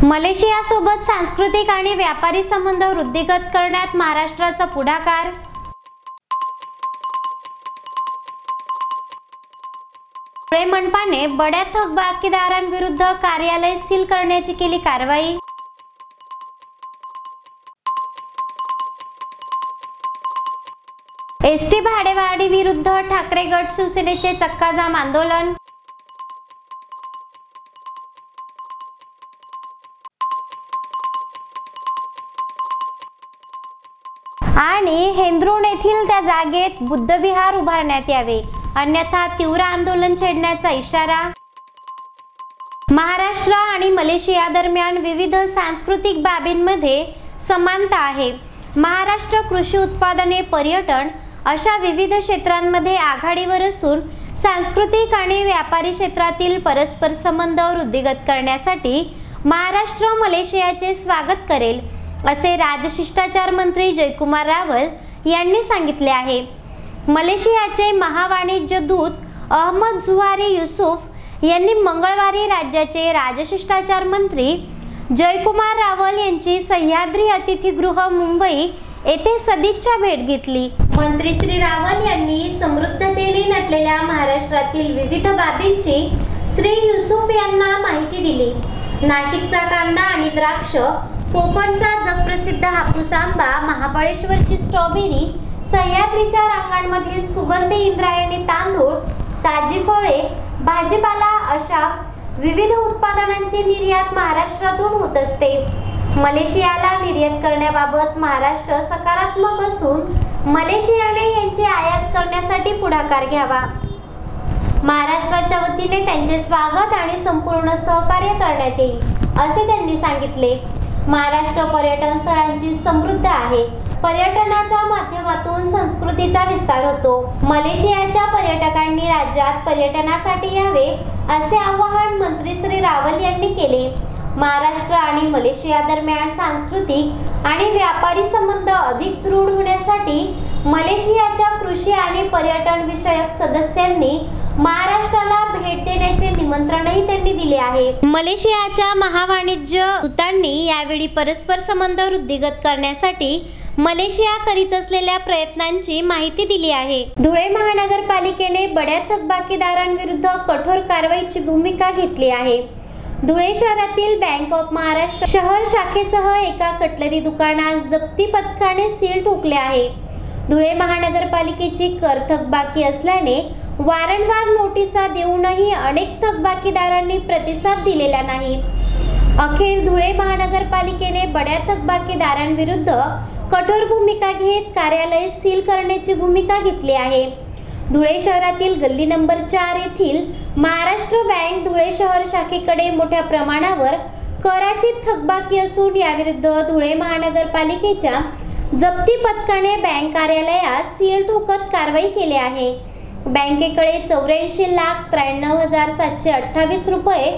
मलेशियासोबत सांस्कृतिक आणि व्यापारी संबंध वृद्धिंगत करण्यात महाराष्ट्राचा पुढाकार। धुळे मनपाने बड्या थकबाकीदारांविरुद्ध कार्यालय सील करण्याची केली कारवाई। एसटी भाडेवाढी विरुद्ध ठाकरे गट शिवसेनेचे चक्काजाम आंदोलन। आणि हेंद्रोण येथील त्या जागेत बुद्धविहार उभारण्यात यावे, अन्यथा तीव्र आंदोलन छेडण्याचा इशारा। महाराष्ट्र आणि मलेशिया दरम्यान विविध सांस्कृतिक बाबींमध्ये समानता आहे। महाराष्ट्र कृषी उत्पादने, पर्यटन अशा विविध क्षेत्रांमध्ये आघाडीवर असून सांस्कृतिक आणि व्यापारी क्षेत्रातील परस्पर संबंध वृद्धिंगत करण्यासाठी महाराष्ट्र मलेशियाचे स्वागत करेल, असे राजशिष्टाचार मंत्री जयकुमार रावल यांनी सांगितले आहे। मलेशियाचे महावाणिज्य दूत अहमद झुहारी युसुफ यांनी मंगळवारी राज्याचे राजशिष्टाचार मंत्री जयकुमार रावल यांची सह्याद्री अतिथीगृह मुंबई येथे सदिच्छा भेट घेतली। मंत्री श्री रावल यांनी समृद्धतेने नटलेल्या महाराष्ट्रातील विविध बाबींची श्री युसुफ यांना माहिती दिली। नाशिकचा कांदा आणि द्राक्ष, कोकणचा जगप्रसिद्ध हापूस आंबा, महाबळेश्वरची स्ट्रॉबेरी, सह्याद्रीच्या रांगांमधील सुगंधी इंद्रायणी तांदूळ, ताजी फळे, भाजीपाला अशा विविध उत्पादनांची निर्यात महाराष्ट्रातून होत असते। मलेशियाला निर्यात करण्याबाबत महाराष्ट्र सकारात्मक असून मलेशियाने यांची आयात करण्यासाठी पुढाकार घ्यावा। महाराष्ट्राच्या वतीने त्यांचे स्वागत आणि संपूर्ण सहकार्य करण्यात येईल, असे त्यांनी सांगितले। महाराष्ट्र पर्यटन स्थळांची समृद्ध आहे। पर्यटनाच्या माध्यमातून संस्कृतीचा विस्तार होतो। मलेशियाच्या पर्यटकांनी राज्यात पर्यटनासाठी यावे, असे आवाहन मंत्री श्री रावल यांनी केले। महाराष्ट्र आणि मलेशिया दरम्यान सांस्कृतिक आणि व्यापारी संबंध अधिक दृढ होण्यासाठी मलेशियाच्या कृषी आणि पर्यटन विषयक सदस्यांनी महाराष्ट्राला भेट देण्याचे निमंत्रणही त्यांनी दिले आहे। मलेशियाच्या महावाणिज्य दूतांनी यावेळी परस्पर संबंध वृद्धिंगत करण्यासाठी मलेशिया करीत असलेल्या प्रयत्नांची माहिती दिली आहे। धुळे महानगरपालिकेने बड्या थकबाकीदारांविरुद्ध कठोर कारवाईची भूमिका घेतली आहे। धुळे शहरातील बँक ऑफ महाराष्ट्र शहर शाखेसह एका कटलरी दुकानास जप्ती पथकाने सील ठोकले आहे। धुळे महानगरपालिकेची कर थकबाकी असल्याने वारंवार नोटिसा देऊनही अनेक थकबाकीदारांनी प्रतिसाद दिलेला नाही। अखेर धुळे महानगरपालिकेने बड्या थकबाकीदारांविरुद्ध कठोर भूमिका घेत कार्यालय सील करण्याची भूमिका घेतली आहे। धुळे शहरातील गल्ली नंबर 4 येथील महाराष्ट्र बँक धुळे शहर शाखेकडे मोठ्या प्रमाणावर कराची थकबाकी असून याविरुद्ध धुळे महानगरपालिकेच्या जप्ती पथकाने बँक कार्यालयास सील ठोकत कारवाई केली आहे। बँकेकडे 84,93,728 रुपये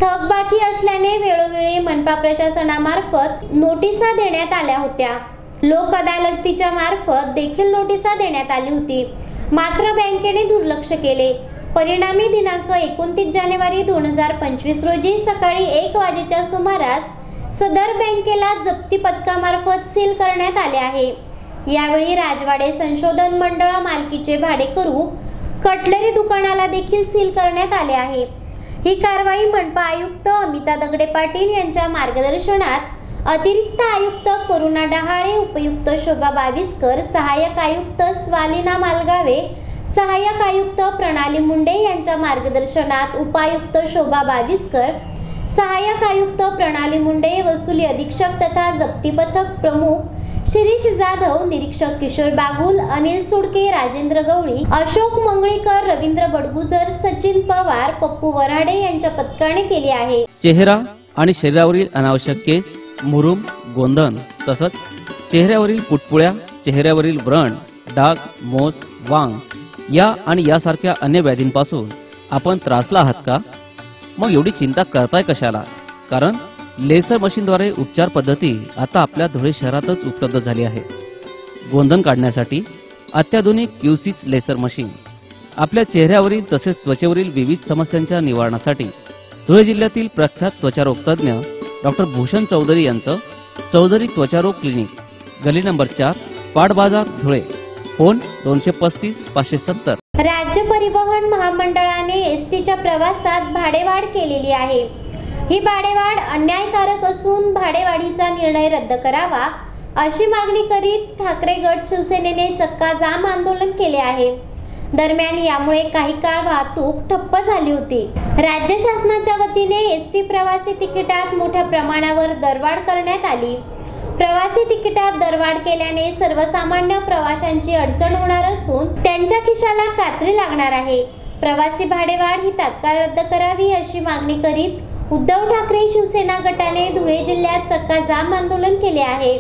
थकबाकी असल्याने वेळोवेळी मनपा प्रशासनामार्फत नोटिसा देण्यात आल्या होत्या। लोक अदालतीच्या मार्फत देखील नोटिसा देण्यात आली होती, मात्र बँकेने दुर्लक्ष केले। परिणामी दिनांक 29 जानेवारी 2025 रोजी सकाळी 1 वाजेच्या सुमारास सदर बँकेला जप्ती पथकामार्फत सील करण्यात आले आहे। यावेळी राजवाडे संशोधन मंडळ मालकीचे भाडेकरू कटलरी दुकानाला देखील सील करण्यात आले आहे। ही कारवाई मनपा आयुक्त अमिता दगडे पाटील यांच्या मार्गदर्शनात अतिरिक्त आयुक्त करुणा डहाळे, उपयुक्त शोभा बाविस्कर, सहाय्यक आयुक्त स्वालिना मालगावे, सहाय्यक आयुक्त प्रणाली मुंडे यांच्या मार्गदर्शनात उपायुक्त शोभा बाविस्कर, सहाय्यक आयुक्त प्रणाली मुंडे, वसुली अधीक्षक तथा जप्ती पथक प्रमुख शिरीष जाधव, निरीक्षक किशोर बागुल, अनिल सुडके, राजेंद्र गवळी, अशोक मंगळीकर, रवींद्र बडगुजर, सचिन पवार, पप्पू वराडे यांच्या पथकाने केली आहे। चेहरा आणि शरीरावरील अनावश्यक केस, मुरुम, गोंधन तसंच चेहऱ्यावरील पुटपुळ्या, चेहऱ्यावरील व्रण, डाग, मोस, वांग या आणि यासारख्या अन्य व्याधींपासून आपण त्रासला आहात का? मग एवढी चिंता करताय कशाला? कारण लेसर मशीनद्वारे उपचार पद्धती आता आपल्या धुळे शहरातच उपलब्ध झाली आहे। गोंधन काढण्यासाठी अत्याधुनिक क्यूसिस लेसर मशीन, आपल्या चेहऱ्यावरील तसेच त्वचेवरील विविध समस्यांच्या निवारणासाठी धुळे जिल्ह्यातील प्रख्यात त्वचारोग तज्ञ डॉक्टर भूषण चौधरी यांचं चौधरी त्वचारोग क्लिनिक, गली नंबर 4, पाट बाजार, धुळे. फोन 235 570. राज्य परिवहन महामंडळाने एसटीच्या प्रवासात भाडेवाढ केलेली आहे. ही भाडेवाढ अन्यायकारक असून भाडेवाढीचा निर्णय रद्द करावा अशी मागणी करीत ठाकरे गट शिवसेनेने चक्का जाम आंदोलन केले आहे. दरम्यान यामुळे काही काळ वाहतूक ठप्प झाली होती. राज्य शासनाच्या वतीने एसटी प्रवासी तिकिटात मोठ्या प्रमाणावर दरवाढ करण्यात आली. प्रवासी तिकिटात दरवाढ केल्याने सर्वसामान्य प्रवाशांची अडचण होणार असून त्यांच्या खिशाला कात्री लागणार आहे. प्रवासी भाडेवाढ ही तात्काळ रद्द करावी अशी मागणी करीत उद्धव ठाकरे शिवसेना गटाने धुळे जिल्ह्यात चक्का जाम आंदोलन केले आहे.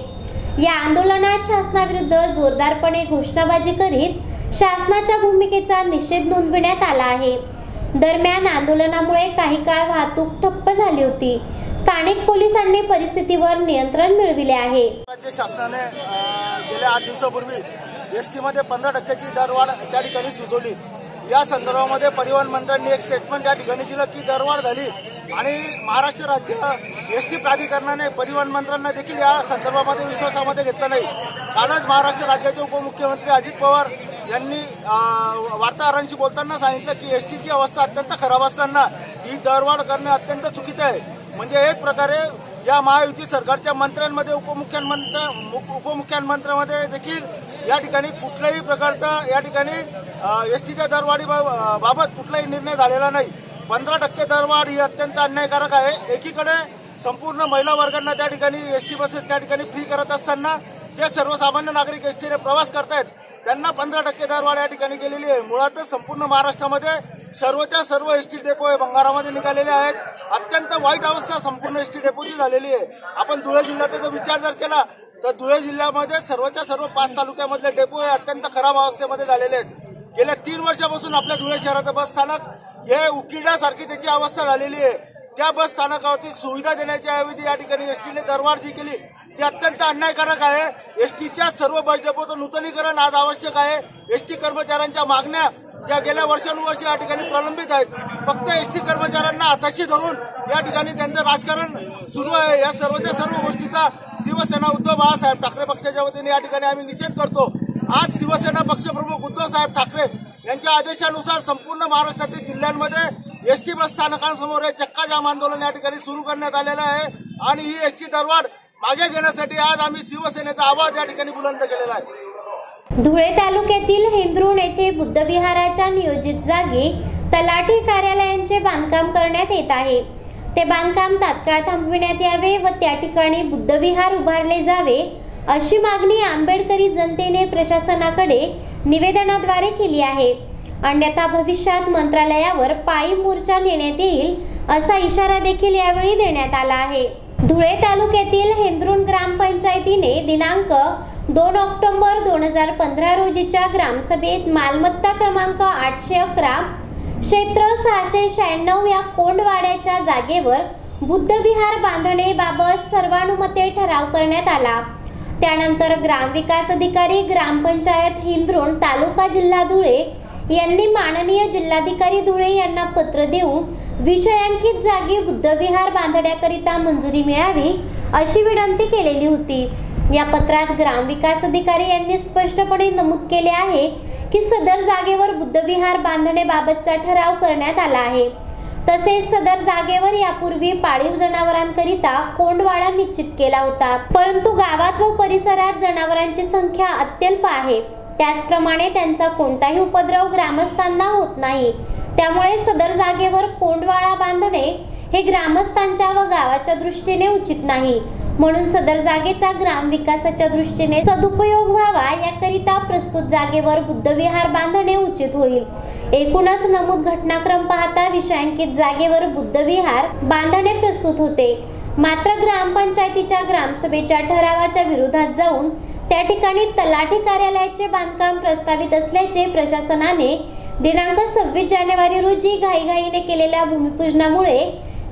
या आंदोलनात शासनाविरुद्ध जोरदारपणे घोषणाबाजी करीत शासनाच्या भूमिकेचा निषेध नोंदविण्यात आला आहे. दरम्यान आंदोलनामुळे काही काळ वाहतूक ठप्प झाली होती. स्थानिक पोलिसांनी परिस्थितीवर नियंत्रण मिळविले आहे. राज्य शासनाने गेल्या 8 दिवसापूर्वी एसटी मध्ये 15% दरवाढ त्या ठिकाणी सुचवली. या संदर्भामध्ये परिवहन मंत्र्यांनी एक स्टेटमेंट त्या ठिकाणी दिलं की दरवाढ झाली आणि महाराष्ट्र राज्य एसटी प्राधिकरणाने परिवहन मंत्र्यांना देखील या संदर्भामध्ये विश्वासामध्ये घेतलं नाही. कालच महाराष्ट्र राज्याचे उपमुख्यमंत्री अजित पवार यांनी वार्ताहरांशी बोलताना सांगितलं की एसटीची अवस्था अत्यंत खराब असताना ही दरवाढ करणे अत्यंत चुकीचं आहे. म्हणजे एक प्रकारे या महायुती सरकारच्या मंत्र्यांमध्ये उपमुख्यमंत्र्यांमध्ये देखील या ठिकाणी कुठल्याही प्रकारचा या ठिकाणी एसटीच्या दरवाढीबाबत कुठलाही निर्णय झालेला नाही. 15% दरवाढ ही अत्यंत अन्यायकारक आहे. एकीकडे संपूर्ण महिला वर्गांना त्या ठिकाणी एसटी बसेस त्या ठिकाणी फ्री करत असताना जे सर्वसामान्य नागरिक एसटीने प्रवास करतायत त्यांना 15% दरवाढ या ठिकाणी केलेली आहे. मुळातच संपूर्ण महाराष्ट्रामध्ये सर्वच्या सर्व एसटी डेपो हे भंगारामध्ये निघालेले आहेत. अत्यंत वाईट अवस्था संपूर्ण एसटी डेपोची झालेली आहे. आपण धुळे जिल्ह्याचा जर विचार जर केला तर धुळे जिल्ह्यामध्ये सर्वच्या सर्व 5 तालुक्यामधले डेपो हे अत्यंत खराब अवस्थेमध्ये झालेले आहेत. गेल्या 3 वर्षापासून आपल्या धुळे शहराचं बस स्थानक हे उकिरड्यासारखी त्याची अवस्था झालेली आहे. त्या बस स्थानकावरती सुविधा देण्याच्या ऐवजी या ठिकाणी एसटीने दरवाढ जी केली ती अत्यंत अन्यायकारक आहे. एसटीच्या सर्व बस डेपोचं नूतनीकरण आज आवश्यक आहे. एसटी कर्मचाऱ्यांच्या मागण्या ज्या गेल्या वर्षानुवर्षे या ठिकाणी प्रलंबित आहेत, फक्त एसटी कर्मचाऱ्यांना हाताशी धरून या ठिकाणी त्यांचं राजकारण सुरू आहे. या सर्वच्या सर्व गोष्टीचा शिवसेना उद्धव बाळासाहेब ठाकरे पक्षाच्या वतीने या ठिकाणी आम्ही निषेध करतो. आज शिवसेना पक्षप्रमुख उद्धव साहेब ठाकरे यांच्या आदेशानुसार संपूर्ण महाराष्ट्रातील जिल्ह्यांमध्ये एसटी बस स्थानकांसमोर हे चक्का जाम आंदोलन या ठिकाणी सुरू करण्यात आलेलं आहे आणि ही एसटी दरवाढ मागे घेण्यासाठी आज आम्ही शिवसेनेचा आवाज या ठिकाणी बुलंद केलेला आहे. धुळे तालुक्यातील हेंद्रुण येथे बुद्धविहाराच्या नियोजित जागी तलाठी कार्यालयांचे बांधकाम करण्यात येत आहे. ते बांधकाम तात्काळ थांबविण्यात यावे व त्या ठिकाणी बुद्धविहार उभारले जावे अशी मागणी आंबेडकरी जनतेने प्रशासनाकडे निवेदनाद्वारे केली आहे. अन्यथा भविष्यात मंत्रालयावर पायी मोर्चा नेण्यात येईल असा इशारा देखील यावेळी देण्यात आला आहे. धुळे तालुक्यातील हेंद्रुण ग्रामपंचायतीने दिनांक 2 ऑक्टोबर 2015 रोजीच्या ग्रामसभेत मालमत्ता क्रमांक 811 क्षेत्र 696 या कोंडवाड्याच्या जागेवर बुद्धविहार बांधणेबाबत सर्वानुमते ठराव करण्यात आला. त्यानंतर ग्रामविकास अधिकारी ग्रामपंचायत हेंद्रुण तालुका जिल्हा धुळे यांनी माननीय जिल्हाधिकारी धुळे यांना पत्र देऊन विषयांकित जागी बुद्धविहार बांधण्याकरिता मंजुरी मिळावी अशी विनंती केलेली होती. या पत्रात ग्रामविकास अधिकारी यांनी स्पष्टपणे नमूद केले आहे की सदर जागेवर बुद्धविहार बांधण्याबाबतचा ठराव करण्यात आला आहे. तसेच सदर जागेवर यापूर्वी पाळीव जनावरांकरिता कोंडवाडा निश्चित केला होता, परंतु गावात व परिसरात जनावरांची संख्या अत्यल्प आहे. त्याचप्रमाणे त्यांचा कोणताही उपद्रव ग्रामस्थांना होत नाही. त्यामुळे सदर जागेवर कोंडवाडा बांधणे हे ग्रामस्थांच्या व गावाच्या दृष्टीने उचित नाही. म्हणून सदर जागेचा ग्रामविकासाच्या दृष्टीने सदुपयोग व्हावा याकरिता प्रस्तुत जागेवर बुद्धविहार बांधणे उचित होईल. एकूणच नमूद घटनाक्रम पाहता विषयांकित जागेवर बुद्धविहार बांधणे प्रस्तुत होते. मात्र ग्रामपंचायतीच्या ग्रामसभेच्या ठरावाच्या विरोधात जाऊन त्या ठिकाणी तलाठी कार्यालयाचे बांधकाम प्रस्तावित असल्याचे प्रशासनाने दिनांक 26 जानेवारी रोजी घाईघाईने केलेल्या भूमिपूजनामुळे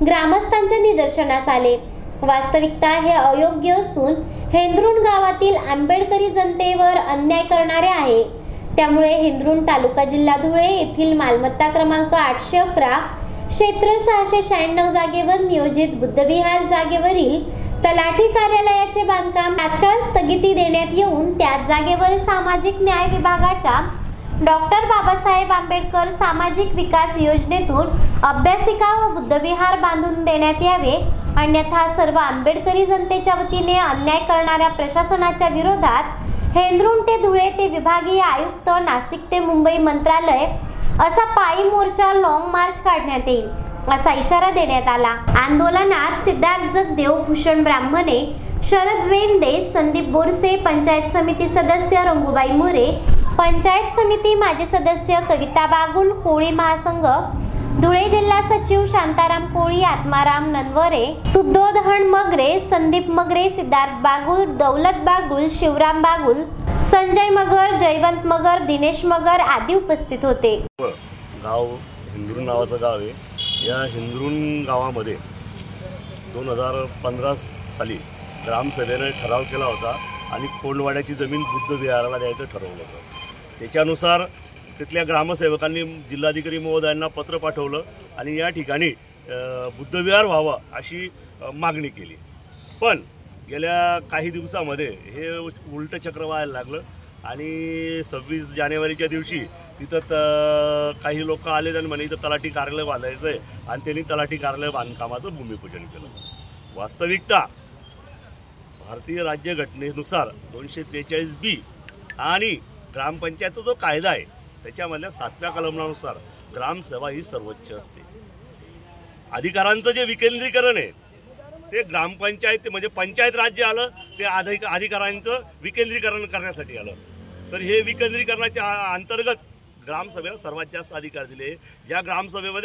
ग्रामस्थांच्या निदर्शनास आले. वास्तविकता हे अयोग्य असून हेंद्रुण गावातील आंबेडकरी जनतेवर अन्याय करणारे आहे. त्यामुळे हेंद्रुण तालुका जिल्हा धुळे येथील मालमत्ता क्रमांक 811 क्षेत्र 696 जागेवर नियोजित बुद्धविहार जागेवरील तलाठी कार्यालयाचे बांधकाम तात्काळ स्थगिती देण्यात येऊन त्याच जागेवर सामाजिक न्याय विभागाच्या डॉक्टर बाबासाहेब आंबेडकर सामाजिक विकास योजनेतून अभ्यासिका व बुद्धविहार बांधून देण्यात यावे, अन्यथा सर्व आंबेडकरी जनतेच्या वतीने अन्याय करणाऱ्या प्रशासनाच्या विरोधात हेंद्रुन ते धुळे ते विभागीय आयुक्त, नाशिक ते मुंबई मंत्रालय असा पायी मोर्चा लॉंग मार्च काढण्यात येईल असा इशारा देण्यात आला। आंदोलनात सिद्धार्थ जगदेव, भूषण ब्राह्मणे, शरद वेंदे, संदीप बोरसे, पंचायत समिती सदस्य रंगूबाई मोरे, पंचायत समिती माजी सदस्य कविता बागुल, कोळी महासंघ धुळे जिल्हा सचिव शांताराम कोळी, आत्माराम ननवरे, सुद्धोधन मगरे, संदीप मगरे, सिद्धार्थ बागुल, दौलत बागुल, शिवराम बागुल, संजय मगर, जयवंत मगर, दिनेश मगर आदी उपस्थित होते। गाव हिंद्रुन नावाचं गाव आहे। या हिंद्रुन गावामध्ये 2015 साली ग्रामसभेने ठराव केला होता आणि कोंडवाड्याची जमीन बुद्ध विहाराला द्यायचं ठरवलं होतं। त्याच्यानुसार तिथल्या ग्रामसेवकांनी जिल्हाधिकारी महोदयांना पत्र पाठवलं आणि या ठिकाणी बुद्धविहार व्हावं अशी मागणी केली। पण गेल्या काही दिवसामध्ये हे उलटं चक्र व्हायला लागलं आणि 26 जानेवारीच्या दिवशी तिथं काही लोक आले आणि म्हणे इथं तलाठी कार्यालय बांधायचं आहे आणि त्यांनी तलाठी कार्यालय बांधकामाचं भूमिपूजन केलं। वास्तविकता भारतीय राज्यघटनेनुसार 243B आणि ग्रामपंचायतचा जो कायदा आहे त्याच्यामधल्या 7व्या कलमानुसार ग्रामसभा ही सर्वोच्च असते। अधिकारांचं जे विकेंद्रीकरण आहे ते ग्रामपंचायत म्हणजे पंचायत राज्य आलं ते अधिकारांचं विकेंद्रीकरण करण्यासाठी आलं। तर हे विकेंद्रीकरणाच्या अंतर्गत ग्रामसभेला सर्वात जास्त अधिकार दिले। ज्या ग्रामसभेमध्ये